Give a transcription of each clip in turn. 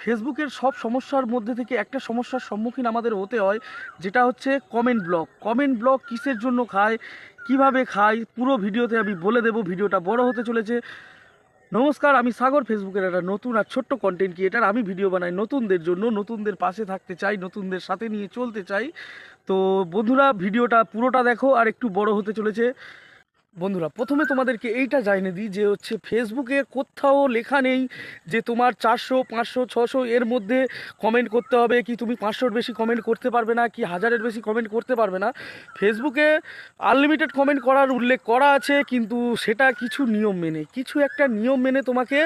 ফেসবুকের সব সমস্যার মধ্যে থেকে একটা সমস্যার সম্মুখীন আমাদের হতে হয়, যেটা হচ্ছে কমেন্ট ব্লক। কমেন্ট ব্লক কিসের জন্য খায়, কিভাবে খায়, পুরো ভিডিওতে আমি বলে দেবো। ভিডিওটা বড় হতে চলেছে। নমস্কার, আমি সাগর, ফেসবুকের একটা নতুন আর ছোট্ট কন্টেন্ট ক্রিয়েটার। আমি ভিডিও বানাই নতুনদের জন্য, নতুনদের পাশে থাকতে চাই, নতুনদের সাথে নিয়ে চলতে চাই। তো বন্ধুরা, ভিডিওটা পুরোটা দেখো, আর একটু বড় হতে চলেছে। বন্ধুরা, প্রথমে তোমাদেরকে এইটা জানিয়ে দিই যে হচ্ছে ফেসবুকে কোথাও লেখা নেই যে তোমার 400, 500, 600 এর মধ্যে কমেন্ট করতে হবে, কি তুমি 500-র বেশি কমেন্ট করতে পারবে না, কি 1000-এর বেশি কমেন্ট করতে পারবে না। ফেসবুকে আনলিমিটেড কমেন্ট করার উল্লেখ করা আছে, কিন্তু সেটা কিছু নিয়ম মেনে, কিছু একটা নিয়ম মেনে তোমাকে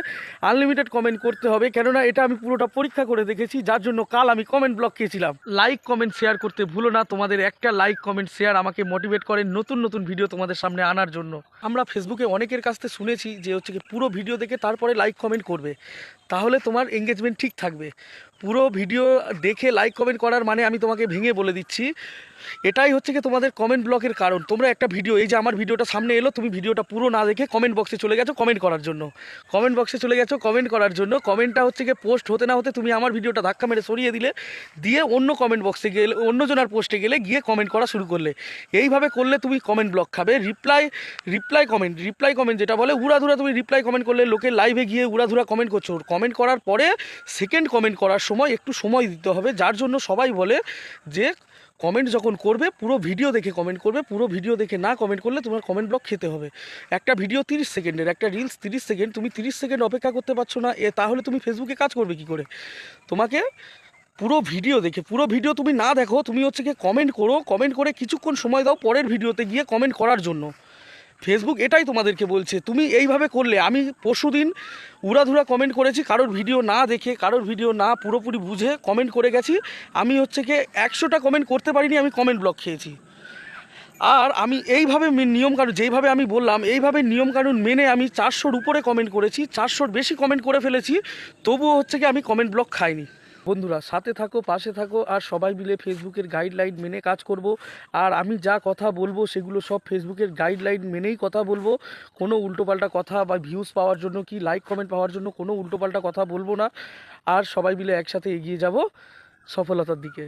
আনলিমিটেড কমেন্ট করতে হবে। কেননা এটা আমি পুরোটা পরীক্ষা করে দেখেছি, যার জন্য কাল আমি কমেন্ট ব্লক খেয়েছিলাম। লাইক কমেন্ট শেয়ার করতে ভুলো না। তোমাদের একটা লাইক কমেন্ট শেয়ার আমাকে মোটিভেট করে নতুন নতুন ভিডিও তোমাদের সামনে আনার জন্য। আমরা ফেসবুকে অনেকের কাছ থেকে শুনেছি যে হচ্ছে কি পুরো ভিডিও দেখে তারপরে লাইক কমেন্ট করবে, তাহলে তোমার এঙ্গেজমেন্ট ঠিক থাকবে। পুরো ভিডিও দেখে লাইক কমেন্ট করার মানে আমি তোমাকে ভেঙে বলে দিচ্ছি, এটাই হচ্ছে কি তোমাদের কমেন্ট ব্লকের কারণ। তোমরা একটা ভিডিও, এই যে আমার ভিডিওটা সামনে এলো, তুমি ভিডিওটা পুরো না দেখে কমেন্ট বক্সে চলে গেছো কমেন্ট করার জন্য। কমেন্ট বক্সে চলে গেছো কমেন্ট করার জন্য। কমেন্টটা হচ্ছে কি পোস্ট হতে না হতে তুমি আমার ভিডিওটা ধাক্কা মেরে সরিয়ে দিলে, দিয়ে অন্য কমেন্ট বক্সে গেলে, অন্যজনের পোস্টে গেলে, গিয়ে কমেন্ট করা শুরু করলে। এইভাবে করলে তুমি কমেন্ট ব্লক খাবে। রিপ্লাই কমেন্ট যেটা বলে, উড়াধুরা তুমি রিপ্লাই কমেন্ট করলে, লোকের লাইভে গিয়ে উড়াধুরা কমেন্ট করছো। কমেন্ট করার পরে সেকেন্ড কমেন্ট করার সময় একটু সময় দিতে হবে, যার জন্য সবাই বলে যে কমেন্ট যখন করবে পুরো ভিডিও দেখে কমেন্ট করবে। পুরো ভিডিও দেখে না কমেন্ট করলে তোমার কমেন্ট ব্লক খেতে হবে। একটা ভিডিও 30 সেকেন্ডের, একটা রিলস 30 সেকেন্ড, তুমি 30 সেকেন্ড অপেক্ষা করতে পারছো না, তাহলে তুমি ফেসবুকে কাজ করবে কি করে? তোমাকে পুরো ভিডিও দেখে, পুরো ভিডিও তুমি না দেখো, তুমি হচ্ছে কি কমেন্ট করো, কমেন্ট করে কিছুক্ষণ সময় দাও পরের ভিডিওতে গিয়ে কমেন্ট করার জন্য। ফেসবুক এটাই তোমাদেরকে বলছে। তুমি এইভাবে করলে, আমি পরশুদিন উড়াধুরা কমেন্ট করেছি, কারোর ভিডিও না দেখে, কারোর ভিডিও না পুরোপুরি বুঝে কমেন্ট করে গেছি। আমি হচ্ছে কি 100টা কমেন্ট করতে পারিনি, আমি কমেন্ট ব্লক খেয়েছি। আর আমি এইভাবে নিয়মকানুন, যেইভাবে আমি বললাম, এইভাবে নিয়মকানুন মেনে আমি 400-র উপরে কমেন্ট করেছি, 400-র বেশি কমেন্ট করে ফেলেছি, তবুও হচ্ছে কি আমি কমেন্ট ব্লক খাইনি। বন্ধুরা, সাথে থাকো, পাশে থাকো, আর সবাই মিলে ফেসবুকের গাইডলাইন মেনে কাজ করব। আর আমি যা কথা বলবো সেগুলো সব ফেসবুকের গাইডলাইন মেনেই কথা বলবো। কোনো উল্টোপাল্টা কথা বা ভিউজ পাওয়ার জন্য কি লাইক কমেন্ট পাওয়ার জন্য কোনো উল্টোপাল্টা কথা বলবো না। আর সবাই মিলে একসাথে এগিয়ে যাব সফলতার দিকে।